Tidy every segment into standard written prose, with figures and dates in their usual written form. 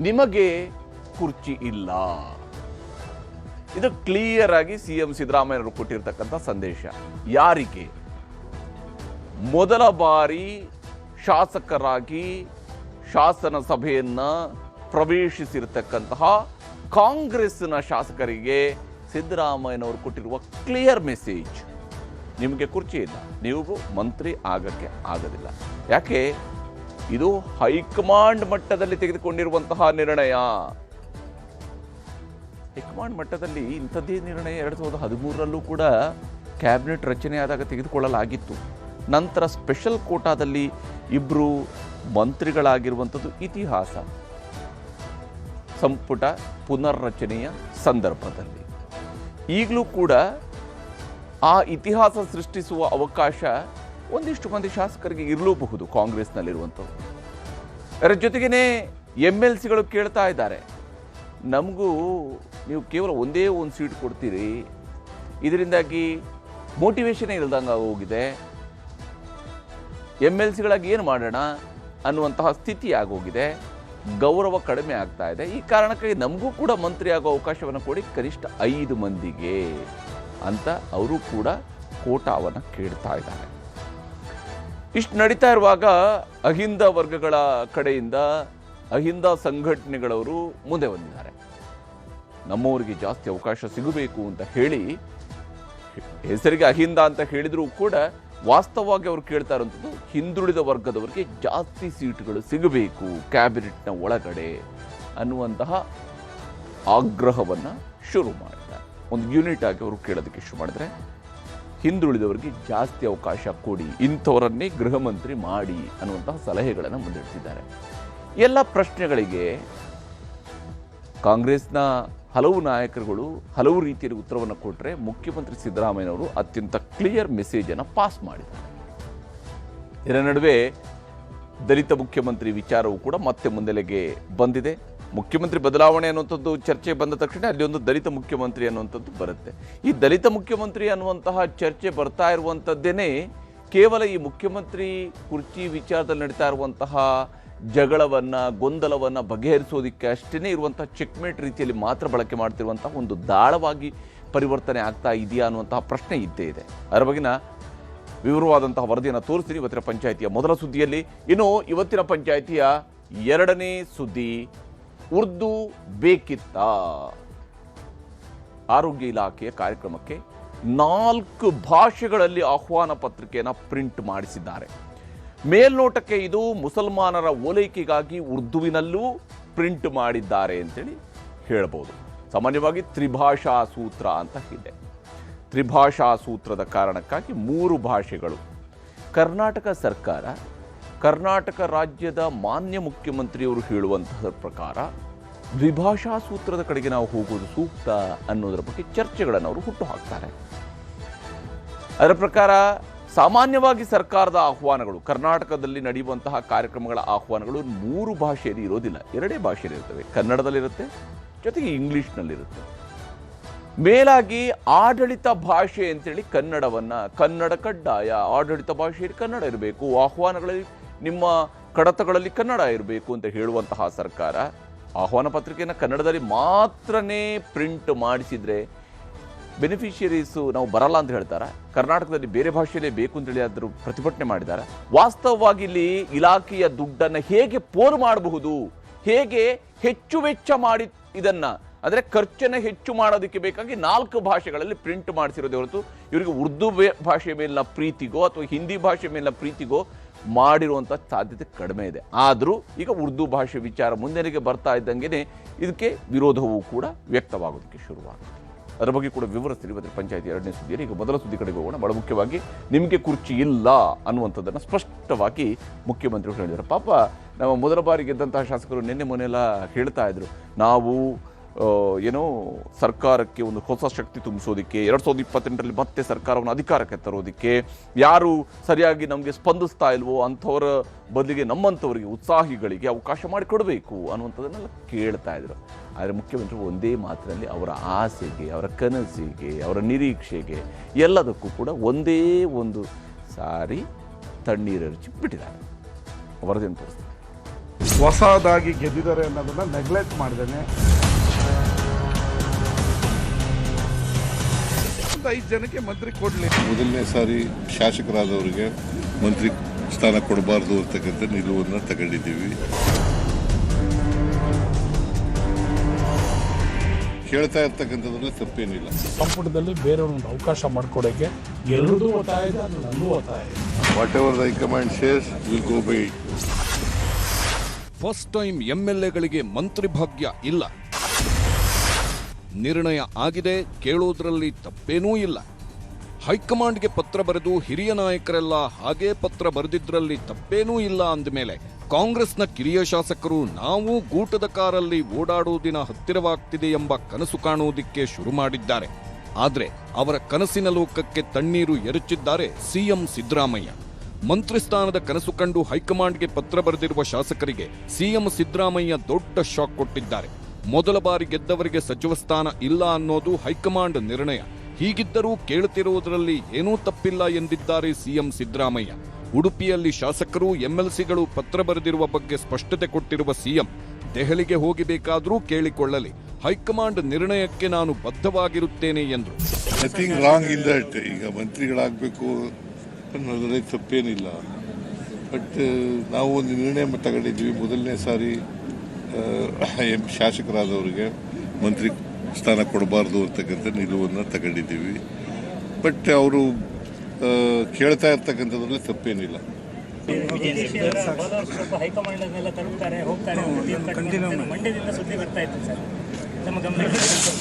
ನಿಮಗೆ ಕುರ್ಚಿ ಇಲ್ಲ. ಇದು ಕ್ಲಿಯರ್ ಆಗಿ ಸಿಎಂ ಸಿದ್ದರಾಮಯ್ಯವರು ಕೊಟ್ಟಿರ್ತಕ್ಕಂಥ ಸಂದೇಶ. ಯಾರಿಗೆ? ಮೊದಲ ಬಾರಿ ಶಾಸಕರಾಗಿ ಶಾಸನ ಸಭೆಯನ್ನ ಪ್ರವೇಶಿಸಿರ್ತಕ್ಕಂತಹ ಕಾಂಗ್ರೆಸ್ನ ಶಾಸಕರಿಗೆ ಸಿದ್ದರಾಮಯ್ಯನವರು ಕೊಟ್ಟಿರುವ ಕ್ಲಿಯರ್ ಮೆಸೇಜ್, ನಿಮಗೆ ಕುರ್ಚಿ ಇಲ್ಲ, ನೀವು ಮಂತ್ರಿ ಆಗಕ್ಕೆ ಆಗೋದಿಲ್ಲ. ಯಾಕೆ? ಇದು ಹೈಕಮಾಂಡ್ ಮಟ್ಟದಲ್ಲಿ ತೆಗೆದುಕೊಂಡಿರುವಂತಹ ನಿರ್ಣಯ. ಹೈಕಮಾಂಡ್ ಮಟ್ಟದಲ್ಲಿ ಇಂಥದ್ದೇ ನಿರ್ಣಯ 2013ರಲ್ಲೂ ಕೂಡ ಕ್ಯಾಬಿನೆಟ್ ರಚನೆಯಾದಾಗ ತೆಗೆದುಕೊಳ್ಳಲಾಗಿತ್ತು. ನಂತರ ಸ್ಪೆಷಲ್ ಕೋಟಾದಲ್ಲಿ ಇಬ್ಬರು ಮಂತ್ರಿಗಳಾಗಿರುವಂಥದ್ದು ಇತಿಹಾಸ, ಸಂಪುಟ ಪುನರ್ರಚನೆಯ ಸಂದರ್ಭದಲ್ಲಿ. ಈಗಲೂ ಕೂಡ ಆ ಇತಿಹಾಸ ಸೃಷ್ಟಿಸುವ ಅವಕಾಶ ಒಂದಿಷ್ಟು ಮಂದಿ ಶಾಸಕರಿಗೆ ಇರಲೂಬಹುದು ಕಾಂಗ್ರೆಸ್ನಲ್ಲಿರುವಂಥವ್ರು. ಅದರ ಜೊತೆಗೇ MLCಗಳು ಕೇಳ್ತಾ ಇದ್ದಾರೆ, ನಮಗೂ ನೀವು ಕೇವಲ ಒಂದೇ ಒಂದು ಸೀಟ್ ಕೊಡ್ತೀರಿ, ಇದರಿಂದಾಗಿ ಮೋಟಿವೇಶನ್ ಇಲ್ದಂಗೆ ಹೋಗಿದೆ, MLCಗಳಾಗಿ ಏನು ಮಾಡೋಣ ಅನ್ನುವಂತಹ ಸ್ಥಿತಿ ಆಗೋಗಿದೆ, ಗೌರವ ಕಡಿಮೆ ಆಗ್ತಾ ಇದೆ. ಈ ಕಾರಣಕ್ಕಾಗಿ ನಮಗೂ ಕೂಡ ಮಂತ್ರಿ ಆಗೋ ಅವಕಾಶವನ್ನು ಕೊಡಿ, ಕನಿಷ್ಠ 5 ಮಂದಿಗೆ ಅಂತ ಅವರು ಕೂಡ ಕೋಟಾವನ್ನು ಕೇಳ್ತಾ ಇದ್ದಾರೆ. ಇಷ್ಟು ನಡೀತಾ ಇರುವಾಗ ಅಹಿಂದ ವರ್ಗಗಳ ಕಡೆಯಿಂದ ಅಹಿಂದ ಸಂಘಟನೆಗಳವರು ಮುಂದೆ ಬಂದಿದ್ದಾರೆ. ನಮ್ಮವರಿಗೆ ಜಾಸ್ತಿ ಅವಕಾಶ ಸಿಗಬೇಕು ಅಂತ ಹೇಳಿ, ಹೆಸರಿಗೆ ಅಹಿಂದ ಅಂತ ಹೇಳಿದರೂ ಕೂಡ ವಾಸ್ತವವಾಗಿ ಅವರು ಕೇಳ್ತಾ ಇರುವಂಥದ್ದು ಹಿಂದುಳಿದ ವರ್ಗದವರಿಗೆ ಜಾಸ್ತಿ ಸೀಟುಗಳು ಸಿಗಬೇಕು ಕ್ಯಾಬಿನೆಟ್ನ ಒಳಗಡೆ ಅನ್ನುವಂತಹ ಆಗ್ರಹವನ್ನು ಶುರು ಮಾಡಿದ್ದಾರೆ. ಒಂದು ಯೂನಿಟ್ ಆಗಿ ಅವರು ಕೇಳೋದಕ್ಕೆ ಶುರು ಮಾಡಿದ್ರೆ, ಹಿಂದುಳಿದವರಿಗೆ ಜಾಸ್ತಿ ಅವಕಾಶ ಕೊಡಿ, ಇಂಥವರನ್ನೇ ಗೃಹ ಮಂತ್ರಿ ಮಾಡಿ ಅನ್ನುವಂತಹ ಸಲಹೆಗಳನ್ನು ಮುಂದಿಡ್ತಿದ್ದಾರೆ. ಎಲ್ಲ ಪ್ರಶ್ನೆಗಳಿಗೆ ಕಾಂಗ್ರೆಸ್ನ ಹಲವು ನಾಯಕರುಗಳು ಹಲವು ರೀತಿಯಲ್ಲಿ ಉತ್ತರವನ್ನು ಕೊಟ್ಟರೆ, ಮುಖ್ಯಮಂತ್ರಿ ಸಿದ್ದರಾಮಯ್ಯನವರು ಅತ್ಯಂತ ಕ್ಲಿಯರ್ ಮೆಸೇಜನ್ನು ಪಾಸ್ ಮಾಡಿದ್ದಾರೆ. ಇದರ ನಡುವೆ ದಲಿತ ಮುಖ್ಯಮಂತ್ರಿ ವಿಚಾರವೂ ಕೂಡ ಮತ್ತೆ ಮುನ್ನೆಲೆಗೆ ಬಂದಿದೆ. ಮುಖ್ಯಮಂತ್ರಿ ಬದಲಾವಣೆ ಅನ್ನುವಂಥದ್ದು ಚರ್ಚೆ ಬಂದ ತಕ್ಷಣ ಅಲ್ಲಿ ಒಂದು ದಲಿತ ಮುಖ್ಯಮಂತ್ರಿ ಅನ್ನುವಂಥದ್ದು ಬರುತ್ತೆ. ಈ ದಲಿತ ಮುಖ್ಯಮಂತ್ರಿ ಅನ್ನುವಂತಹ ಚರ್ಚೆ ಬರ್ತಾ ಇರುವಂಥದ್ದೇನೆ ಕೇವಲ ಈ ಮುಖ್ಯಮಂತ್ರಿ ಕುರ್ಚಿ ವಿಚಾರದಲ್ಲಿ ನಡೀತಾ ಇರುವಂತಹ ಜಗಳವನ್ನು, ಗೊಂದಲವನ್ನು ಬಗೆಹರಿಸೋದಕ್ಕೆ ಅಷ್ಟೇ ಇರುವಂತಹ ಚೆಕ್ಮೇಟ್ ರೀತಿಯಲ್ಲಿ ಮಾತ್ರ ಬಳಕೆ ಮಾಡ್ತಿರುವಂತಹ ಒಂದು ದಾಳವಾಗಿ ಪರಿವರ್ತನೆ ಆಗ್ತಾ ಇದೆಯಾ ಅನ್ನುವಂತಹ ಪ್ರಶ್ನೆ ಇದ್ದೇ ಇದೆ. ಅದರ ಬಗ್ಗಿನ ವಿವರವಾದಂತಹ ವರದಿಯನ್ನು ತೋರಿಸ್ತೀನಿ ಇವತ್ತಿನ ಪಂಚಾಯಿತಿಯ ಮೊದಲ ಸುದ್ದಿಯಲ್ಲಿ. ಇನ್ನು ಇವತ್ತಿನ ಪಂಚಾಯಿತಿಯ ಎರಡನೇ ಸುದ್ದಿ, ಉರ್ದು ಬೇಕಿತ್ತಾ? ಆರೋಗ್ಯ ಇಲಾಖೆಯ ಕಾರ್ಯಕ್ರಮಕ್ಕೆ 4 ಭಾಷೆಗಳಲ್ಲಿ ಆಹ್ವಾನ ಪತ್ರಿಕೆಯನ್ನು ಪ್ರಿಂಟ್ ಮಾಡಿಸಿದ್ದಾರೆ. ಮೇಲ್ನೋಟಕ್ಕೆ ಇದು ಮುಸಲ್ಮಾನರ ಓಲೈಕೆಗಾಗಿ ಉರ್ದುವಿನಲ್ಲೂ ಪ್ರಿಂಟ್ ಮಾಡಿದ್ದಾರೆ ಅಂತೇಳಿ ಹೇಳ್ಬೋದು. ಸಾಮಾನ್ಯವಾಗಿ ತ್ರಿಭಾಷಾ ಸೂತ್ರ ಅಂತ ಇದೆ. ತ್ರಿಭಾಷಾ ಸೂತ್ರದ ಕಾರಣಕ್ಕಾಗಿ 3 ಭಾಷೆಗಳು. ಕರ್ನಾಟಕ ಸರ್ಕಾರ, ಕರ್ನಾಟಕ ರಾಜ್ಯದ ಮಾನ್ಯ ಮುಖ್ಯಮಂತ್ರಿಯವರು ಹೇಳುವಂತಹ ಪ್ರಕಾರ ದ್ವಿಭಾಷಾ ಸೂತ್ರದ ಕಡೆಗೆ ನಾವು ಹೋಗೋದು ಸೂಕ್ತ ಅನ್ನೋದರ ಬಗ್ಗೆ ಚರ್ಚೆಗಳನ್ನು ಅವರು ಹುಟ್ಟು ಹಾಕ್ತಾರೆ. ಅದರ ಪ್ರಕಾರ ಸಾಮಾನ್ಯವಾಗಿ ಸರ್ಕಾರದ ಆಹ್ವಾನಗಳು, ಕರ್ನಾಟಕದಲ್ಲಿ ನಡೆಯುವಂತಹ ಕಾರ್ಯಕ್ರಮಗಳ ಆಹ್ವಾನಗಳು 3 ಭಾಷೆಯಲ್ಲಿ ಇರೋದಿಲ್ಲ, 2 ಭಾಷೆಯಲ್ಲಿ ಇರ್ತವೆ. ಕನ್ನಡದಲ್ಲಿರುತ್ತೆ, ಜೊತೆಗೆ ಇಂಗ್ಲಿಷ್ನಲ್ಲಿರುತ್ತೆ. ಮೇಲಾಗಿ ಆಡಳಿತ ಭಾಷೆ ಅಂತೇಳಿ ಕನ್ನಡ ಕಡ್ಡಾಯ, ಆಡಳಿತ ಭಾಷೆಯಲ್ಲಿ ಕನ್ನಡ ಇರಬೇಕು, ಆಹ್ವಾನಗಳಲ್ಲಿ ನಿಮ್ಮ ಕಡತಗಳಲ್ಲಿ ಕನ್ನಡ ಇರಬೇಕು ಅಂತ ಹೇಳುವಂತಹ ಸರ್ಕಾರ ಆಹ್ವಾನ ಪತ್ರಿಕೆಯನ್ನು ಕನ್ನಡದಲ್ಲಿ ಮಾತ್ರನೇ ಪ್ರಿಂಟ್ ಮಾಡಿಸಿದ್ರೆ ಬೆನಿಫಿಷಿಯರೀಸು ನಾವು ಬರಲ್ಲ ಅಂತ ಹೇಳ್ತಾರೆ. ಕರ್ನಾಟಕದಲ್ಲಿ ಬೇರೆ ಭಾಷೆಯಲ್ಲೇ ಬೇಕು ಅಂತೇಳಿ ಆದರೂ ಪ್ರತಿಭಟನೆ ಮಾಡಿದ್ದಾರೆ. ವಾಸ್ತವವಾಗಿ ಇಲ್ಲಿ ಇಲಾಖೆಯ ದುಡ್ಡನ್ನು ಹೇಗೆ ಪೋಲು ಮಾಡಬಹುದು, ಹೇಗೆ ಹೆಚ್ಚು ವೆಚ್ಚ ಮಾಡಿ ಇದನ್ನು ಅಂದರೆ ಖರ್ಚನ್ನು ಹೆಚ್ಚು ಮಾಡೋದಕ್ಕೆ ಬೇಕಾಗಿ 4 ಭಾಷೆಗಳಲ್ಲಿ ಪ್ರಿಂಟ್ ಮಾಡಿಸಿರೋದೇ ಹೊರತು ಇವರಿಗೆ ಉರ್ದು ಭಾಷೆ ಮೇಲಿನ ಪ್ರೀತಿಗೋ ಅಥವಾ ಹಿಂದಿ ಭಾಷೆ ಮೇಲಿನ ಪ್ರೀತಿಗೋ ಮಾಡಿರುವಂಥ ಸಾಧ್ಯತೆ ಕಡಿಮೆ ಇದೆ. ಆದರೂ ಈಗ ಉರ್ದು ಭಾಷೆ ವಿಚಾರ ಮುನ್ನೆಲೆಗೆ ಬರ್ತಾ ಇದ್ದಂಗೆ ಇದಕ್ಕೆ ವಿರೋಧವೂ ಕೂಡ ವ್ಯಕ್ತವಾಗೋದಕ್ಕೆ ಶುರುವಾಗುತ್ತೆ. ಅದರ ಬಗ್ಗೆ ಕೂಡ ವಿವರಿಸ್ತೀವಿ ಇವತ್ತು ಪಂಚಾಯಿತಿ ಎರಡನೇ ಸುದ್ದಿಯಲ್ಲಿ. ಈಗ ಮೊದಲ ಸುದ್ದಿ ಕಡೆಗೆ ಹೋಗೋಣ. ಬಹಳ ಮುಖ್ಯವಾಗಿ ನಿಮಗೆ ಕುರ್ಚಿ ಇಲ್ಲ ಅನ್ನುವಂಥದ್ದನ್ನು ಸ್ಪಷ್ಟವಾಗಿ ಮುಖ್ಯಮಂತ್ರಿಗಳು ಹೇಳಿದ್ದಾರೆ. ಪಾಪ ನಮ್ಮ ಮೊದಲ ಬಾರಿ ಗೆದ್ದಂತಹ ಶಾಸಕರು ಮೊನ್ನೆಲ್ಲ ಹೇಳ್ತಾ ಇದ್ರು, ನಾವು ಏನೋ ಸರ್ಕಾರಕ್ಕೆ ಒಂದು ಹೊಸ ಶಕ್ತಿ ತುಂಬಿಸೋದಕ್ಕೆ 2028ರಲ್ಲಿ ಮತ್ತೆ ಸರ್ಕಾರವನ್ನು ಅಧಿಕಾರಕ್ಕೆ ತರೋದಕ್ಕೆ ಯಾರು ಸರಿಯಾಗಿ ನಮಗೆ ಸ್ಪಂದಿಸ್ತಾ ಇಲ್ವೋ ಅಂಥವರ ಬದಲಿಗೆ ನಮ್ಮಂಥವರಿಗೆ ಉತ್ಸಾಹಿಗಳಿಗೆ ಅವಕಾಶ ಮಾಡಿಕೊಡಬೇಕು ಅನ್ನುವಂಥದ್ದನ್ನೆಲ್ಲ ಕೇಳ್ತಾ ಇದ್ರು. ಆದರೆ ಮುಖ್ಯಮಂತ್ರಿ ಒಂದೇ ಮಾತಿನಲ್ಲಿ ಅವರ ಆಸೆಗೆ, ಅವರ ಕನಸಿಗೆ, ಅವರ ನಿರೀಕ್ಷೆಗೆ ಎಲ್ಲದಕ್ಕೂ ಕೂಡ ಒಂದೇ ಒಂದು ಸಾರಿ ತಣ್ಣೀರೆರಚಿ ಬಿಟ್ಟಿದ್ದಾರೆ. ವರದಿಯನ್ನು ತೋರಿಸ್ತಾರೆ. ಹೊಸದಾಗಿ ಗೆದ್ದಿದ್ದಾರೆ ಅನ್ನೋದನ್ನ ನೆಗ್ಲೆಕ್ಟ್ ಮಾಡ್ದೇನೆ 5 ಜನಕ್ಕೆ ಮಂತ್ರಿ ಕೊಡಲಿ. ಮೊದಲನೇ ಸಾರಿ ಶಾಸಕರಾದವರಿಗೆ ಮಂತ್ರಿ ಸ್ಥಾನ ಕೊಡಬಾರ್ದು ಅಂತಕ್ಕಂಥ ನಿಲುವನ್ನು ತಗೊಂಡಿದ್ದೀವಿ. ಕೇಳ್ತಾ ಇರ್ತಕ್ಕಂಥದ್ರಲ್ಲಿ ತಪ್ಪೇನಿಲ್ಲ. ಸಂಪುಟದಲ್ಲಿ ಬೇರೆಯವ್ರೊಂದು ಅವಕಾಶ ಮಾಡಿಕೊಡೋಕ್ಕೆ ಎಲ್ಲರದ್ದು ಒತ್ತಾಯ ಇದೆ, ಅದು ನನ್ನೂ ಒತ್ತಾಯ ಇದೆ. Whatever the high command says will go by it. First time ಎಂಎಲ್ಎಗಳಿಗೆ ಮಂತ್ರಿ ಭಾಗ್ಯ ಇಲ್ಲ. ನಿರ್ಣಯ ಆಗಿದೆ, ಕೇಳೋದ್ರಲ್ಲಿ ತಪ್ಪೇನೂ ಇಲ್ಲ. ಹೈಕಮಾಂಡ್ಗೆ ಪತ್ರ ಬರೆದು ಹಿರಿಯ ನಾಯಕರೆಲ್ಲ ಹಾಗೇ ಪತ್ರ ಬರೆದಿದ್ರಲ್ಲಿ ತಪ್ಪೇನೂ ಇಲ್ಲ ಅಂದಮೇಲೆ ಕಾಂಗ್ರೆಸ್ನ ಕಿರಿಯ ಶಾಸಕರು ನಾವು ಗೂಟದ ಕಾರಲ್ಲಿ ಓಡಾಡೋ ದಿನ ಹತ್ತಿರವಾಗ್ತಿದೆ ಎಂಬ ಕನಸು ಕಾಣುವುದಕ್ಕೆ ಶುರು ಮಾಡಿದ್ದಾರೆ. ಆದ್ರೆ ಅವರ ಕನಸಿನ ಲೋಕಕ್ಕೆ ತಣ್ಣೀರು ಎರಚಿದ್ದಾರೆ ಸಿಎಂ ಸಿದ್ದರಾಮಯ್ಯ. ಮಂತ್ರಿ ಸ್ಥಾನದ ಕನಸು ಕಂಡು ಹೈಕಮಾಂಡ್ಗೆ ಪತ್ರ ಬರೆದಿರುವ ಶಾಸಕರಿಗೆ ಸಿಎಂ ಸಿದ್ದರಾಮಯ್ಯ ದೊಡ್ಡ ಶಾಕ್ ಕೊಟ್ಟಿದ್ದಾರೆ. ಮೊದಲ ಬಾರಿ ಗೆದ್ದವರಿಗೆ ಸಚಿವ ಸ್ಥಾನ ಇಲ್ಲ ಅನ್ನೋದು ಹೈಕಮಾಂಡ್ ನಿರ್ಣಯ. ಹೀಗಿದ್ದರೂ ಕೇಳುತ್ತಿರುವುದರಲ್ಲಿ ಏನೂ ತಪ್ಪಿಲ್ಲ ಎಂದಿದ್ದಾರೆ ಸಿಎಂ ಸಿದ್ದರಾಮಯ್ಯ. ಉಡುಪಿಯಲ್ಲಿ ಶಾಸಕರು ಎಂಎಲ್ಸಿಗಳು ಪತ್ರ ಬರೆದಿರುವ ಬಗ್ಗೆ ಸ್ಪಷ್ಟತೆ ಕೊಟ್ಟಿರುವ ಸಿಎಂ, ದೆಹಲಿಗೆ ಹೋಗಬೇಕಾದರೂ ಕೇಳಿಕೊಳ್ಳಲಿ, ಹೈಕಮಾಂಡ್ ನಿರ್ಣಯಕ್ಕೆ ನಾನು ಬದ್ಧವಾಗಿರುತ್ತೇನೆ ಎಂದರು. Nothing wrong in that. ಈಗ ಮಂತ್ರಿಗಳಾಗಬೇಕು ಅನ್ನೋದ್ರಲ್ಲಿ ತಪ್ಪೇನಿಲ್ಲ. ಬಟ್ ನಾವು ಒಂದು ನಿರ್ಣಯ ತಗೊಂಡಿದ್ವಿ. ಮೊದಲನೇ ಸಾರಿ ಶಾಸಕರಾದವರಿಗೆ ಮಂತ್ರಿ ಸ್ಥಾನ ಕೊಡಬಾರ್ದು ಅಂತಕ್ಕಂಥ ನಿಲುವನ್ನು ತಗೊಂಡಿದ್ದೀವಿ. ಬಟ್ ಅವರು ಕೇಳ್ತಾ ಇರ್ತಕ್ಕಂಥದ್ರಲ್ಲಿ ತಪ್ಪೇನಿಲ್ಲ.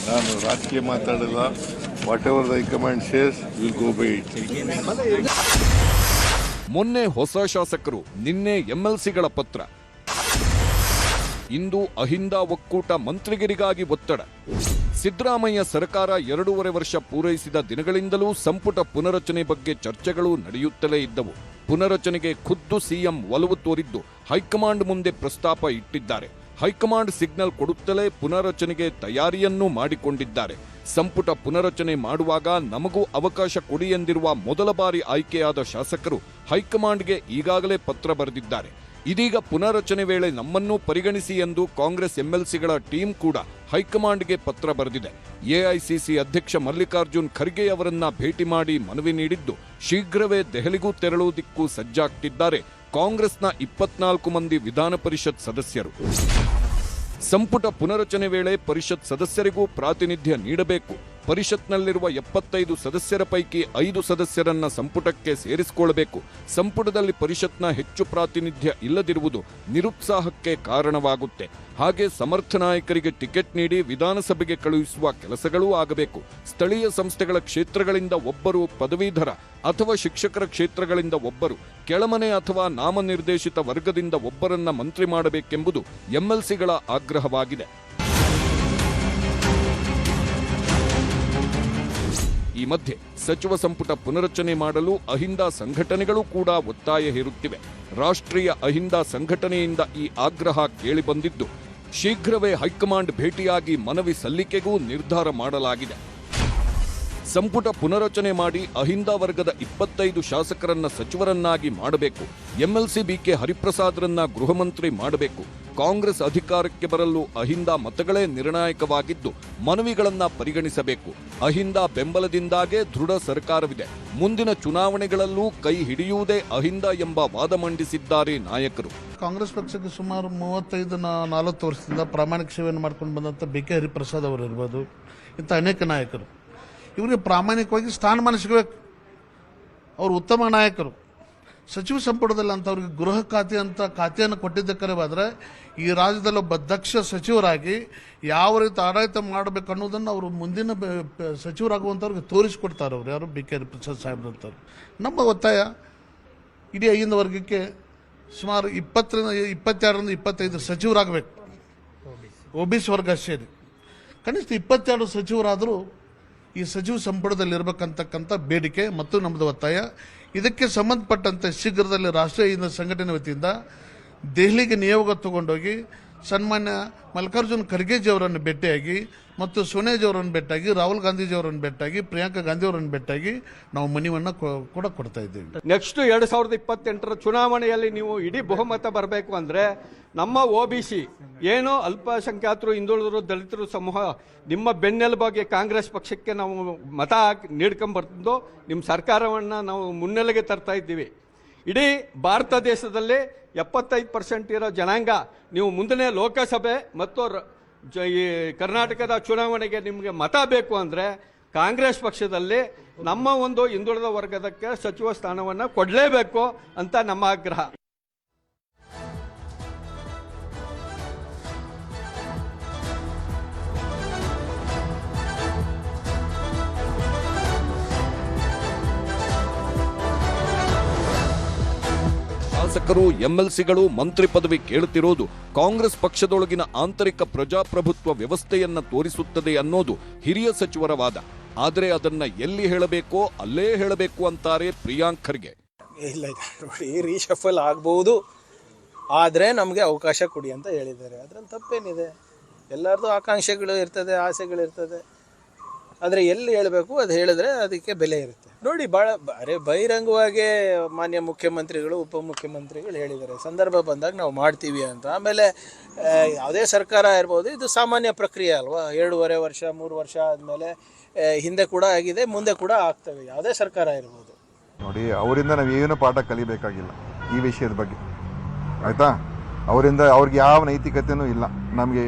ನಾನು ರಾಜಕೀಯ ಮಾತಾಡಲ್ಲ. What ever the high command says will go by it. ಮೊನ್ನೆ ಹೊಸ ಶಾಸಕರು, ನಿನ್ನೆ ಎಂಎಲ್ಸಿಗಳ ಪತ್ರ, ಇಂದು ಅಹಿಂದ ಒಕ್ಕೂಟ ಮಂತ್ರಿಗಿರಿಗಾಗಿ ಒತ್ತಡ. ಸಿದ್ದರಾಮಯ್ಯ ಸರ್ಕಾರ 2.5 ವರ್ಷ ಪೂರೈಸಿದ ದಿನಗಳಿಂದಲೂ ಸಂಪುಟ ಪುನರಚನೆ ಬಗ್ಗೆ ಚರ್ಚೆಗಳು ನಡೆಯುತ್ತಲೇ ಇದ್ದವು. ಪುನರಚನೆಗೆ ಖುದ್ದು ಸಿಎಂ ಒಲವು ತೋರಿದ್ದು ಹೈಕಮಾಂಡ್ ಮುಂದೆ ಪ್ರಸ್ತಾಪ ಇಟ್ಟಿದ್ದಾರೆ. ಹೈಕಮಾಂಡ್ ಸಿಗ್ನಲ್ ಕೊಡುತ್ತಲೇ ಪುನರಚನೆಗೆ ತಯಾರಿಯನ್ನೂ ಮಾಡಿಕೊಂಡಿದ್ದಾರೆ. ಸಂಪುಟ ಪುನರಚನೆ ಮಾಡುವಾಗ ನಮಗೂ ಅವಕಾಶ ಕೊಡಿ ಎಂದಿರುವ ಮೊದಲ ಬಾರಿ ಆಯ್ಕೆಯಾದ ಶಾಸಕರು ಹೈಕಮಾಂಡ್ಗೆ ಈಗಾಗಲೇ ಪತ್ರ ಬರೆದಿದ್ದಾರೆ. ಇದೀಗ ಪುನರಚನೆ ವೇಳೆ ನಮ್ಮನ್ನೂ ಪರಿಗಣಿಸಿ ಎಂದು ಕಾಂಗ್ರೆಸ್ ಎಂಎಲ್ಸಿಗಳ ಟೀಮ್ ಕೂಡ ಹೈಕಮಾಂಡ್ಗೆ ಪತ್ರ ಬರೆದಿದೆ. ಎಐಸಿಸಿ ಅಧ್ಯಕ್ಷ ಮಲ್ಲಿಕಾರ್ಜುನ್ ಖರ್ಗೆ ಅವರನ್ನ ಭೇಟಿ ಮಾಡಿ ಮನವಿ ನೀಡಿದ್ದು ಶೀಘ್ರವೇ ದೆಹಲಿಗೂ ತೆರಳುವುದಕ್ಕೂ ಸಜ್ಜಾಗ್ತಿದ್ದಾರೆ ಕಾಂಗ್ರೆಸ್ನ 24 ಮಂದಿ ವಿಧಾನ ಪರಿಷತ್ ಸದಸ್ಯರು. ಸಂಪುಟ ಪುನರಚನೆ ವೇಳೆ ಪರಿಷತ್ ಸದಸ್ಯರಿಗೂ ಪ್ರಾತಿನಿಧ್ಯ ನೀಡಬೇಕು. ಪರಿಷತ್ನಲ್ಲಿರುವ 75 ಸದಸ್ಯರ ಪೈಕಿ 5 ಸದಸ್ಯರನ್ನ ಸಂಪುಟಕ್ಕೆ ಸೇರಿಸಿಕೊಳ್ಳಬೇಕು. ಸಂಪುಟದಲ್ಲಿ ಪರಿಷತ್ನ ಹೆಚ್ಚು ಪ್ರಾತಿನಿಧ್ಯ ಇಲ್ಲದಿರುವುದು ನಿರುತ್ಸಾಹಕ್ಕೆ ಕಾರಣವಾಗುತ್ತೆ. ಹಾಗೆ ಸಮರ್ಥ ನಾಯಕರಿಗೆ ಟಿಕೆಟ್ ನೀಡಿ ವಿಧಾನಸಭೆಗೆ ಕಳುಹಿಸುವ ಕೆಲಸಗಳೂ ಆಗಬೇಕು. ಸ್ಥಳೀಯ ಸಂಸ್ಥೆಗಳ ಕ್ಷೇತ್ರಗಳಿಂದ ಒಬ್ಬರು ಪದವೀಧರ ಅಥವಾ ಶಿಕ್ಷಕರ ಕ್ಷೇತ್ರಗಳಿಂದ ಒಬ್ಬರು, ಕೆಳಮನೆ ಅಥವಾ ನಾಮನಿರ್ದೇಶಿತ ವರ್ಗದಿಂದ ಒಬ್ಬರನ್ನ ಮಂತ್ರಿ ಮಾಡಬೇಕೆಂಬುದು ಎಂಎಲ್ಸಿಗಳ ಆಗ್ರಹವಾಗಿದೆ. ಈ ಮಧ್ಯೆ ಸಚಿವ ಸಂಪುಟ ಪುನರಚನೆ ಮಾಡಲು ಅಹಿಂದ ಸಂಘಟನೆಗಳು ಕೂಡ ಒತ್ತಾಯ ಹೇರುತ್ತಿವೆ. ರಾಷ್ಟ್ರೀಯ ಅಹಿಂದ ಸಂಘಟನೆಯಿಂದ ಈ ಆಗ್ರಹ ಕೇಳಿಬಂದಿದ್ದು ಶೀಘ್ರವೇ ಹೈಕಮಾಂಡ್ ಭೇಟಿಯಾಗಿ ಮನವಿ ಸಲ್ಲಿಕೆಗೂ ನಿರ್ಧಾರ ಮಾಡಲಾಗಿದೆ. ಸಂಪುಟ ಪುನರಚನೆ ಮಾಡಿ ಅಹಿಂದ ವರ್ಗದ 25 ಶಾಸಕರನ್ನ ಸಚಿವರನ್ನಾಗಿ ಮಾಡಬೇಕು. ಎಂಎಲ್ಸಿ ಬಿಕೆ ಹರಿಪ್ರಸಾದ್ರನ್ನ ಗೃಹ ಮಂತ್ರಿ ಮಾಡಬೇಕು. ಕಾಂಗ್ರೆಸ್ ಅಧಿಕಾರಕ್ಕೆ ಬರಲು ಅಹಿಂದ ಮತಗಳೇ ನಿರ್ಣಾಯಕವಾಗಿದ್ದು ಮನವಿಗಳನ್ನ ಪರಿಗಣಿಸಬೇಕು. ಅಹಿಂದ ಬೆಂಬಲದಿಂದಾಗೇ ದೃಢ ಸರ್ಕಾರವಿದೆ. ಮುಂದಿನ ಚುನಾವಣೆಗಳಲ್ಲೂ ಕೈ ಹಿಡಿಯುವುದೇ ಅಹಿಂದ ಎಂಬ ವಾದ ಮಂಡಿಸಿದ್ದಾರೆ ನಾಯಕರು. ಕಾಂಗ್ರೆಸ್ ಪಕ್ಷಕ್ಕೆ ಸುಮಾರು 35-40 ವರ್ಷದಿಂದ ಪ್ರಾಮಾಣಿಕ ಸೇವೆಯನ್ನು ಮಾಡ್ಕೊಂಡು ಬಂದಂಥ ಬಿಕೆ ಹರಿಪ್ರಸಾದ್ ಅವರು ಇರ್ಬೋದು, ಇಂಥ ಅನೇಕ ನಾಯಕರು ಇವರಿಗೆ ಪ್ರಾಮಾಣಿಕವಾಗಿ ಸ್ಥಾನಮಾನ ಸಿಗಬೇಕು. ಅವರು ಉತ್ತಮ ನಾಯಕರು. ಸಚಿವ ಸಂಪುಟದಲ್ಲಿ ಅಂಥವ್ರಿಗೆ ಗೃಹ ಖಾತೆ ಅಂತ ಖಾತೆಯನ್ನು ಕೊಟ್ಟಿದ್ದಕ್ಕರವಾದರೆ ಈ ರಾಜ್ಯದಲ್ಲಿ ಒಬ್ಬ ದಕ್ಷ ಸಚಿವರಾಗಿ ಯಾವ ರೀತಿ ಆಡಳಿತ ಮಾಡಬೇಕು ಅನ್ನೋದನ್ನು ಅವರು ಮುಂದಿನ ಸಚಿವರಾಗುವಂಥವ್ರಿಗೆ ತೋರಿಸಿಕೊಡ್ತಾರೆ. ಅವರು ಯಾರು ಬಿಕೆ ಹರಿಪ್ರಸಾದ್ ಸಾಹೇಬ್ರಂಥವ್ರು. ನಮ್ಮ ಒತ್ತಾಯ ಇಡೀ ಅಹಿಂದ ವರ್ಗಕ್ಕೆ ಸುಮಾರು 22-25 ಸಚಿವರಾಗಬೇಕು. OBC ವರ್ಗ ಸೇರಿ ಕನಿಷ್ಠ 22 ಸಚಿವರಾದರೂ ಈ ಸಚಿವ ಸಂಪುಟದಲ್ಲಿರಬೇಕಂತಕ್ಕಂಥ ಬೇಡಿಕೆ ಮತ್ತು ನಮ್ಮದು ಒತ್ತಾಯ. ಇದಕ್ಕೆ ಸಂಬಂಧಪಟ್ಟಂತೆ ಶೀಘ್ರದಲ್ಲಿ ರಾಷ್ಟ್ರೀಯ ಅಹಿಂದ ಸಂಘಟನೆ ವತಿಯಿಂದ ದೆಹಲಿಗೆ ನಿಯೋಗ ತಗೊಂಡೋಗಿ ಸನ್ಮಾನ್ಯ ಮಲ್ಲಿಕಾರ್ಜುನ್ ಖರ್ಗೆಜಿಯವರನ್ನು ಭೇಟಿಯಾಗಿ ಮತ್ತು ಸೋನಿಯಾಜಿಯವರನ್ನು ಭೇಟಿಯಾಗಿ ರಾಹುಲ್ ಗಾಂಧೀಜಿಯವರನ್ನು ಭೇಟಿಯಾಗಿ ಪ್ರಿಯಾಂಕಾ ಗಾಂಧಿಯವರನ್ನು ಭೇಟಿಯಾಗಿ ನಾವು ಮನವಿಯನ್ನು ಕೂಡ ಕೊಡ್ತಾ ಇದ್ದೀವಿ. ನೆಕ್ಸ್ಟ್ 2028 ಚುನಾವಣೆಯಲ್ಲಿ ನೀವು ಇಡೀ ಬಹುಮತ ಬರಬೇಕು ಅಂದರೆ ನಮ್ಮ OBC ಏನು ಅಲ್ಪಸಂಖ್ಯಾತರು, ಹಿಂದುಳಿದರು, ದಲಿತರು ಸಮೂಹ ನಿಮ್ಮ ಬೆನ್ನೆಲುಬಾಗಿ ಕಾಂಗ್ರೆಸ್ ಪಕ್ಷಕ್ಕೆ ನಾವು ಮತ ನೀಡ್ಕೊಂಬರ್ತದೋ ನಿಮ್ಮ ಸರ್ಕಾರವನ್ನು ನಾವು ಮುನ್ನೆಲೆಗೆ ತರ್ತಾ ಇದ್ದೀವಿ. ಇಡೀ ಭಾರತ ದೇಶದಲ್ಲಿ 75% ಇರೋ ಜನಾಂಗ ನೀವು ಮುಂದಿನ ಲೋಕಸಭೆ ಮತ್ತು ಈ ಕರ್ನಾಟಕದ ಚುನಾವಣೆಗೆ ನಿಮಗೆ ಮತ ಬೇಕು ಅಂದರೆ ಕಾಂಗ್ರೆಸ್ ಪಕ್ಷದಲ್ಲಿ ನಮ್ಮ ಒಂದು ಹಿಂದುಳಿದ ವರ್ಗದಕ್ಕೆ ಸಚಿವ ಸ್ಥಾನವನ್ನು ಕೊಡಲೇಬೇಕು ಅಂತ ನಮ್ಮ ಆಗ್ರಹ. ಶಾಸಕರು, MLCಗಳು ಮಂತ್ರಿ ಪದವಿ ಕೇಳುತ್ತಿರೋದು ಕಾಂಗ್ರೆಸ್ ಪಕ್ಷದೊಳಗಿನ ಆಂತರಿಕ ಪ್ರಜಾಪ್ರಭುತ್ವ ವ್ಯವಸ್ಥೆಯನ್ನ ತೋರಿಸುತ್ತದೆ ಅನ್ನೋದು ಹಿರಿಯ ಸಚಿವರ ವಾದ. ಆದರೆ ಅದನ್ನ ಎಲ್ಲಿ ಹೇಳಬೇಕೋ ಅಲ್ಲೇ ಹೇಳಬೇಕು ಅಂತಾರೆ ಪ್ರಿಯಾಂಕ್ ಖರ್ಗೆ. ಇಲ್ಲ ನೋಡಿ, ರೀಶಫಲ್ ಆಗ್ಬೋದು, ಆದರೆ ನಮಗೆ ಅವಕಾಶ ಕೊಡಿ ಅಂತ ಹೇಳಿದ್ದಾರೆ. ಅದ್ರಲ್ಲಿ ತಪ್ಪೇನಿದೆ? ಎಲ್ಲರದ್ದು ಆಕಾಂಕ್ಷೆಗಳು ಇರ್ತದೆ, ಆಸೆಗಳಿರ್ತದೆ. ಆದರೆ ಎಲ್ಲಿ ಹೇಳಬೇಕು ಅದು ಹೇಳಿದ್ರೆ ಅದಕ್ಕೆ ಬೆಲೆ ಇರುತ್ತೆ. ನೋಡಿ, ಭಾಳ ಬಹಿರಂಗವಾಗಿ ಮಾನ್ಯ ಮುಖ್ಯಮಂತ್ರಿಗಳು, ಉಪಮುಖ್ಯಮಂತ್ರಿಗಳು ಹೇಳಿದ್ದಾರೆ, ಸಂದರ್ಭ ಬಂದಾಗ ನಾವು ಮಾಡ್ತೀವಿ ಅಂತ. ಆಮೇಲೆ ಯಾವುದೇ ಸರ್ಕಾರ ಇರ್ಬೋದು, ಇದು ಸಾಮಾನ್ಯ ಪ್ರಕ್ರಿಯೆ ಅಲ್ವಾ? 2.5 ವರ್ಷ 3 ವರ್ಷ ಆದಮೇಲೆ ಹಿಂದೆ ಕೂಡ ಆಗಿದೆ, ಮುಂದೆ ಕೂಡ ಆಗ್ತವೆ, ಯಾವುದೇ ಸರ್ಕಾರ ಇರ್ಬೋದು. ನೋಡಿ, ಅವರಿಂದ ನಾವು ಏನು ಪಾಠ ಕಲಿಬೇಕಾಗಿಲ್ಲ ಈ ವಿಷಯದ ಬಗ್ಗೆ, ಆಯಿತಾ? ಅವರಿಂದ ಅವ್ರಿಗೆ ಯಾವ ನೈತಿಕತೆಯೂ ಇಲ್ಲ. ನಮಗೆ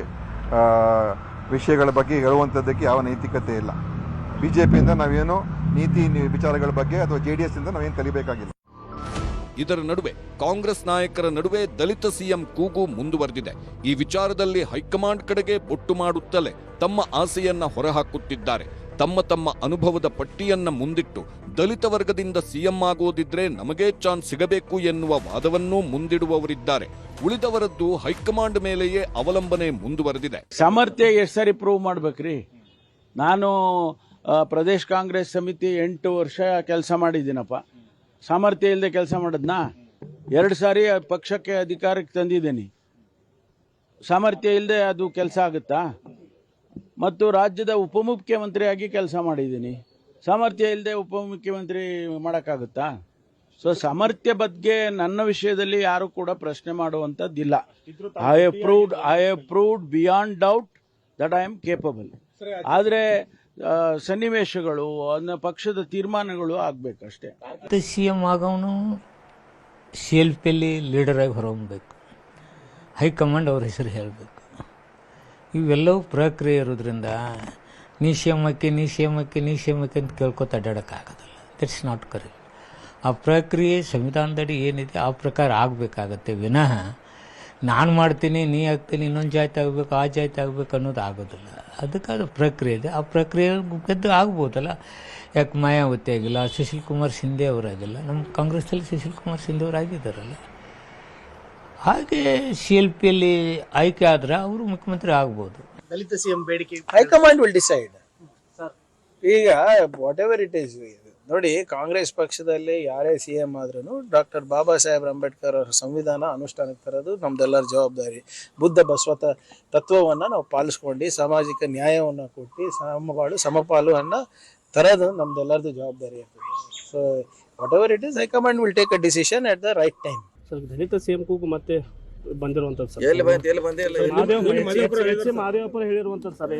ವಿಷಯಗಳ ಬಗ್ಗೆ ಹೇಳುವಂಥದ್ದಕ್ಕೆ ಯಾವ ನೈತಿಕತೆ ಇಲ್ಲ. BJPಯಿಂದ ನಾವೇನು ನೀತಿ ವಿಚಾರಗಳ ಬಗ್ಗೆ ಅಥವಾ JDS ಇಂದ ನಾವೇನು ಕಲಿಬೇಕಾಗಿಲ್ಲ. ಇದರ ನಡುವೆ ಕಾಂಗ್ರೆಸ್ ನಾಯಕರ ನಡುವೆ ದಲಿತ CM ಕೂಗು ಮುಂದುವರೆದಿದೆ. ಈ ವಿಚಾರದಲ್ಲಿ ಹೈಕಮಾಂಡ್ ಕಡೆಗೆ ಬೊಟ್ಟು ಮಾಡುತ್ತಲೇ ತಮ್ಮ ಆಸೆಯನ್ನ ಹೊರಹಾಕುತ್ತಿದ್ದಾರೆ. ತಮ್ಮ ಅನುಭವದ ಪಟ್ಟಿಯನ್ನ ಮುಂದಿಟ್ಟು ದಲಿತ ವರ್ಗದಿಂದ CM ಆಗೋದಿದ್ರೆ ನಮಗೇ ಚಾನ್ಸ್ ಸಿಗಬೇಕು ಎನ್ನುವ ವಾದವನ್ನೂ ಮುಂದಿಡುವವರಿದ್ದಾರೆ. ಉಳಿದವರದ್ದು ಹೈಕಮಾಂಡ್ ಮೇಲೆಯೇ ಅವಲಂಬನೆ ಮುಂದುವರೆದಿದೆ. ಸಾಮರ್ಥ್ಯ ಎಷ್ಟು ಸರಿ ಪ್ರೂವ್ ಮಾಡ್ಬೇಕ್ರಿ? ನಾನು ಪ್ರದೇಶ್ ಕಾಂಗ್ರೆಸ್ ಸಮಿತಿ 8 ವರ್ಷ ಕೆಲಸ ಮಾಡಿದ್ದೀನಪ್ಪ. ಸಾಮರ್ಥ್ಯ ಇಲ್ಲದೆ ಕೆಲಸ ಮಾಡಿದ್ನಾ? 2 ಸಾರಿ ಪಕ್ಷಕ್ಕೆ ಅಧಿಕಾರಕ್ಕೆ ತಂದಿದ್ದೀನಿ. ಸಾಮರ್ಥ್ಯ ಇಲ್ಲದೆ ಅದು ಕೆಲಸ ಆಗುತ್ತಾ? ಮತ್ತು ರಾಜ್ಯದ ಉಪಮುಖ್ಯಮಂತ್ರಿಯಾಗಿ ಕೆಲಸ ಮಾಡಿದ್ದೀನಿ. ಸಾಮರ್ಥ್ಯ ಇಲ್ಲದೆ ಉಪಮುಖ್ಯಮಂತ್ರಿ ಮಾಡೋಕ್ಕಾಗುತ್ತಾ? ಸೊ ಸಾಮರ್ಥ್ಯ ಬಗ್ಗೆ ನನ್ನ ವಿಷಯದಲ್ಲಿ ಯಾರು ಕೂಡ ಪ್ರಶ್ನೆ ಮಾಡುವಂಥದ್ದಿಲ್ಲ. I have proved beyond doubt that I am capable. ಆದರೆ ಸನ್ನಿವೇಶಗಳು, ಪಕ್ಷದ ತೀರ್ಮಾನಗಳು ಆಗಬೇಕಷ್ಟೇ. CM ಆಗೋನು CLPಯಲ್ಲಿ ಲೀಡರಾಗಿ ಹೊರಹೊಮ್ಮಬೇಕು, ಹೈಕಮಾಂಡ್ ಅವ್ರ ಹೆಸರು ಹೇಳಬೇಕು. ಇವೆಲ್ಲವೂ ಪ್ರಕ್ರಿಯೆ ಇರೋದ್ರಿಂದ ನೀ CM ಅಂತ ಕೇಳ್ಕೊತ ಅಡ್ಡಾಡೋಕ್ಕಾಗೋದಿಲ್ಲ. That's not correct. ಆ ಪ್ರಕ್ರಿಯೆ ಸಂವಿಧಾನದಡಿ ಏನಿದೆ ಆ ಪ್ರಕಾರ ಆಗಬೇಕಾಗತ್ತೆ ವಿನಃ ನಾನು ಮಾಡ್ತೀನಿ, ನೀ ಆಗ್ತೀನಿ, ಇನ್ನೊಂದು ಜಾತಿ ಆಗಬೇಕು, ಆ ಜಾತಿ ಆಗಬೇಕು ಅನ್ನೋದು ಆಗೋದಿಲ್ಲ. ಅದಕ್ಕೆ ಅದು ಪ್ರಕ್ರಿಯೆ ಇದೆ. ಆ ಪ್ರಕ್ರಿಯೆ ಗೆದ್ದು ಆಗ್ಬೋದಲ್ಲ. ಯಾಕೆ ಮಾಯಾವತಿ ಆಗಿಲ್ಲ, ಸುಶೀಲ್ ಕುಮಾರ್ ಶಿಂದೆ ಅವರಾಗಿಲ್ಲ? ನಮ್ಮ ಕಾಂಗ್ರೆಸ್ಸಲ್ಲಿ ಸುಶೀಲ್ ಕುಮಾರ್ ಶಿಂದೆ ಅವರು ಆಗಿದ್ದಾರಲ್ಲ. ಹಾಗೆ CLPಯಲ್ಲಿ ಆಯ್ಕೆ ಆದ್ರೆ ಅವರು ಮುಖ್ಯಮಂತ್ರಿ ಆಗ್ಬೋದು. ದಲಿತ CM ಬೇಡಿಕೆ ಹೈಕಮಾಂಡ್ ವಿಲ್ ಡಿಸೈಡ್. ಈಗ ವಾಟ್ ಎವರ್ ಇಟ್ ಈಸ್, ನೋಡಿ, ಕಾಂಗ್ರೆಸ್ ಪಕ್ಷದಲ್ಲಿ ಯಾರೇ CM ಆದ್ರೂ ಡಾಕ್ಟರ್ ಬಾಬಾ ಸಾಹೇಬ್ ಅಂಬೇಡ್ಕರ್ ಅವರ ಸಂವಿಧಾನ ಅನುಷ್ಠಾನಕ್ಕೆ ತರೋದು ನಮ್ದೆಲ್ಲರ ಜವಾಬ್ದಾರಿ. ಬುದ್ಧ ಬಸವ ತತ್ವವನ್ನು ನಾವು ಪಾಲಿಸ್ಕೊಂಡು ಸಾಮಾಜಿಕ ನ್ಯಾಯವನ್ನು ಕೊಟ್ಟು ಸಮಬಾಳು ಸಮಪಾಲು ಅನ್ನೋ ತರೋದು ನಮ್ದೆಲ್ಲರದು ಜವಾಬ್ದಾರಿ ಆಗ್ತದೆ. So what ever it is, high command will take a decision at the right time. Sir, Dalit CM ಕೂಗು ಮತ್ತೆ ಬಂದಿರುವಂತದ್ದು ಸರ್, ಮಾದೇವಪುರ ಹೇಳಿರುವಂತದ್ದು ಸರ್.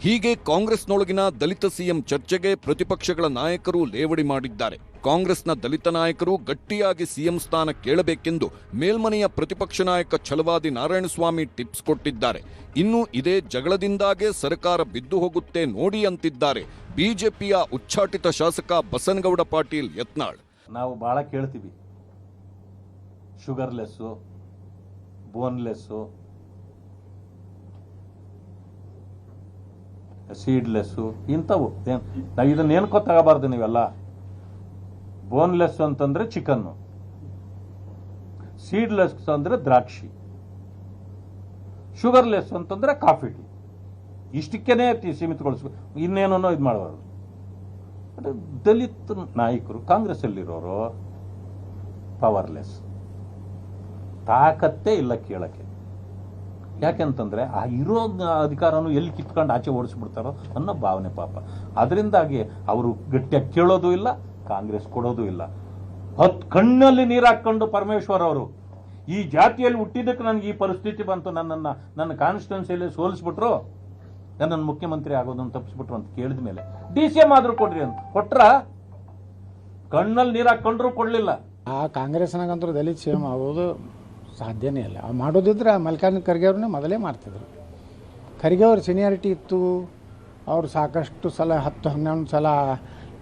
ಹೀಗೆ ಕಾಂಗ್ರೆಸ್ನೊಳಗಿನ ದಲಿತ CM ಚರ್ಚೆಗೆ ಪ್ರತಿಪಕ್ಷಗಳ ನಾಯಕರು ಲೇವಡಿ ಮಾಡಿದ್ದಾರೆ. ಕಾಂಗ್ರೆಸ್ನ ದಲಿತ ನಾಯಕರು ಗಟ್ಟಿಯಾಗಿ CM ಸ್ಥಾನ ಕೇಳಬೇಕೆಂದು ಮೇಲ್ಮನೆಯ ಪ್ರತಿಪಕ್ಷ ನಾಯಕ ಛಲವಾದಿ ನಾರಾಯಣಸ್ವಾಮಿ ಟಿಪ್ಸ್ ಕೊಟ್ಟಿದ್ದಾರೆ. ಇನ್ನು ಇದೇ ಜಗಳದಿಂದಾಗೆ ಸರ್ಕಾರ ಬಿದ್ದು ಹೋಗುತ್ತೆ ನೋಡಿ ಅಂತಿದ್ದಾರೆ ಬಿಜೆಪಿಯ ಉಚ್ಚಾಟಿತ ಶಾಸಕ ಬಸನಗೌಡ ಪಾಟೀಲ್ ಯತ್ನಾಳ್. ನಾವು ಬಹಳ ಕೇಳ್ತೀವಿ, ಶುಗರ್ಲೆಸ್ಸು, ಬೋನ್ಲೆಸ್ಸು, ಸೀಡ್ಲೆಸ್ಸು ಇಂಥವು. ಇದನ್ನ ಏನು ಗೊತ್ತಾಗಬಾರ್ದು ನೀವೆಲ್ಲ. ಬೋನ್ಲೆಸ್ ಅಂತಂದ್ರೆ ಚಿಕನ್ನು, ಸೀಡ್ಲೆಸ್ ಅಂದ್ರೆ ದ್ರಾಕ್ಷಿ, ಶುಗರ್ಲೆಸ್ ಅಂತಂದ್ರೆ ಕಾಫಿ ಟೀ. ಇಷ್ಟಕ್ಕೇನೆ ಸೀಮಿತಗೊಳಿಸ್ಬೇಕು, ಇನ್ನೇನೋ ಇದು ಮಾಡಬಾರ್ದು. ದಲಿತ ನಾಯಕರು ಕಾಂಗ್ರೆಸ್ಸಲ್ಲಿರೋರು ಪವರ್ಲೆಸ್, ತಾಕತ್ತೇ ಇಲ್ಲ ಕೇಳಕ್ಕೆ. ಯಾಕೆಂತಂದ್ರೆ ಆ ಇರೋ ಅಧಿಕಾರನು ಎಲ್ಲಿ ಕಿತ್ಕೊಂಡು ಆಚೆ ಓಡಿಸ್ಬಿಡ್ತಾರೋ ಅನ್ನೋ ಭಾವನೆ ಪಾಪ. ಅದರಿಂದಾಗಿ ಅವರು ಗಟ್ಟಿಯಾಗಿ ಕೇಳೋದು ಇಲ್ಲ, ಕಾಂಗ್ರೆಸ್ ಕೊಡೋದು ಇಲ್ಲ. 10 ಕಣ್ಣಲ್ಲಿ ನೀರು ಹಾಕೊಂಡು ಪರಮೇಶ್ವರ್ ಅವರು ಈ ಜಾತಿಯಲ್ಲಿ ಹುಟ್ಟಿದ್ದಕ್ಕೆ ನನಗೆ ಈ ಪರಿಸ್ಥಿತಿ ಬಂತು, ನನ್ನ ಕಾನ್ಸ್ಟಿಟ್ಯೂನ್ಸಿಯಲ್ಲಿ ಸೋಲಿಸ್ಬಿಟ್ರು, ನನ್ನನ್ನು ಮುಖ್ಯಮಂತ್ರಿ ಆಗೋದನ್ನು ತಪ್ಪಿಸ್ಬಿಟ್ರು ಅಂತ ಕೇಳಿದ ಮೇಲೆ DCM ಆದ್ರೂ ಕೊಡ್ರಿ ಅಂತ ಕೊಟ್ರ, ಕಣ್ಣಲ್ಲಿ ನೀರು ಹಾಕೊಂಡ್ರು ಕೊಡ್ಲಿಲ್ಲ. ಆ ಕಾಂಗ್ರೆಸ್ನಾಗಂತೂ ದಲಿತ CM ಆಗೋದು ಸಾಧ್ಯನೇ ಇಲ್ಲ. ಮಾಡೋದಿದ್ರೆ ಮಲ್ಲಿಕಾರ್ಜುನ ಖರ್ಗೆ ಅವ್ರನ್ನೇ ಮೊದಲೇ ಮಾಡ್ತಿದ್ರು. ಖರ್ಗೆ ಅವ್ರ ಸೀನಿಯಾರಿಟಿ ಇತ್ತು, ಅವರು ಸಾಕಷ್ಟು ಸಲ 10-11 ಸಲ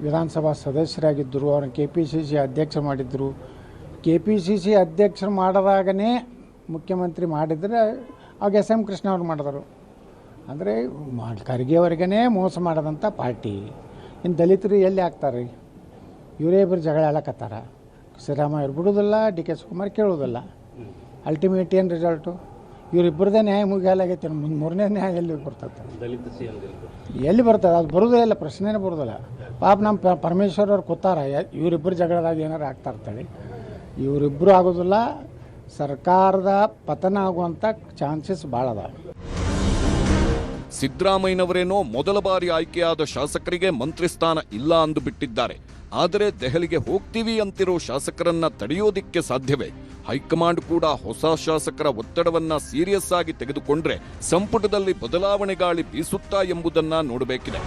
ವಿಧಾನಸಭಾ ಸದಸ್ಯರಾಗಿದ್ದರು, ಅವ್ರನ್ನ KPCC ಅಧ್ಯಕ್ಷ ಮಾಡಿದ್ರು. KPCC ಅಧ್ಯಕ್ಷರು ಮಾಡಿದಾಗನೇ ಮುಖ್ಯಮಂತ್ರಿ ಮಾಡಿದರೆ ಆಗ SM ಕೃಷ್ಣ ಅವ್ರು ಮಾಡಿದರು. ಅಂದರೆ ಖರ್ಗೆ ಅವರಿಗೇ ಮೋಸ ಮಾಡೋದಂಥ ಪಾರ್ಟಿ. ಇನ್ನು ದಲಿತರು ಎಲ್ಲಿ ಆಗ್ತಾರೆ? ಇವರೇ ಇಬ್ಬರು ಜಗಳ ಆಡಕತ್ತಾರ. ಸಿದ್ದರಾಮಯ್ಯ ಬಿಡೋದಿಲ್ಲ, DK ಶಿವಕುಮಾರ್ ಕೇಳೋದಿಲ್ಲ. ಅಲ್ಟಿಮೇಟ್ ಏನು ರಿಸಲ್ಟು? ಇವರಿಬ್ಬರದೇ ನ್ಯಾಯ ಮುಗಿಯಾಲಾಗೈತೆ. ಮೂರನೇ ನ್ಯಾಯ ಎಲ್ಲಿ ಬರ್ತದೆ? ಎಲ್ಲಿ ಬರ್ತದೆ? ಅದು ಬರೋದೇ ಇಲ್ಲ, ಪ್ರಶ್ನೆನೇ ಬರೋದಿಲ್ಲ. ಪಾಪ ನಮ್ಮ ಪರಮೇಶ್ವರ್ ಅವ್ರು ಕೂತಾರ, ಇವರಿಬ್ಬರು ಜಗಳದಾಗ ಏನಾರು ಆಗ್ತಾ ಇರ್ತಾಳೆ. ಇವರಿಬ್ಬರು ಆಗೋದಿಲ್ಲ, ಸರ್ಕಾರದ ಪತನ ಆಗುವಂಥ ಚಾನ್ಸಸ್ ಭಾಳ ಅದ. ಸಿದ್ದರಾಮಯ್ಯನವರೇನೋ ಮೊದಲ ಬಾರಿ ಆಯ್ಕೆಯಾದ ಶಾಸಕರಿಗೆ ಮಂತ್ರಿ ಸ್ಥಾನ ಇಲ್ಲ ಅಂದು ಬಿಟ್ಟಿದ್ದಾರೆ. ಆದರೆ ದೆಹಲಿಗೆ ಹೋಗ್ತೀವಿ ಅಂತಿರೋ ಶಾಸಕರನ್ನ ತಡೆಯೋದಿಕ್ಕೆ ಸಾಧ್ಯವೇ? ಹೈಕಮಾಂಡ್ ಕೂಡ ಹೊಸ ಶಾಸಕರ ಒತ್ತಡವನ್ನ ಸೀರಿಯಸ್ ಆಗಿ ತೆಗೆದುಕೊಂಡ್ರೆ ಸಂಪುಟದಲ್ಲಿ ಬದಲಾವಣೆ ಗಾಳಿ ಬೀಸುತ್ತಾ ಎಂಬುದನ್ನ ನೋಡಬೇಕಿದೆ.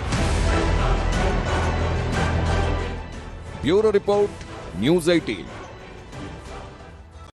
Bureau report, news 18.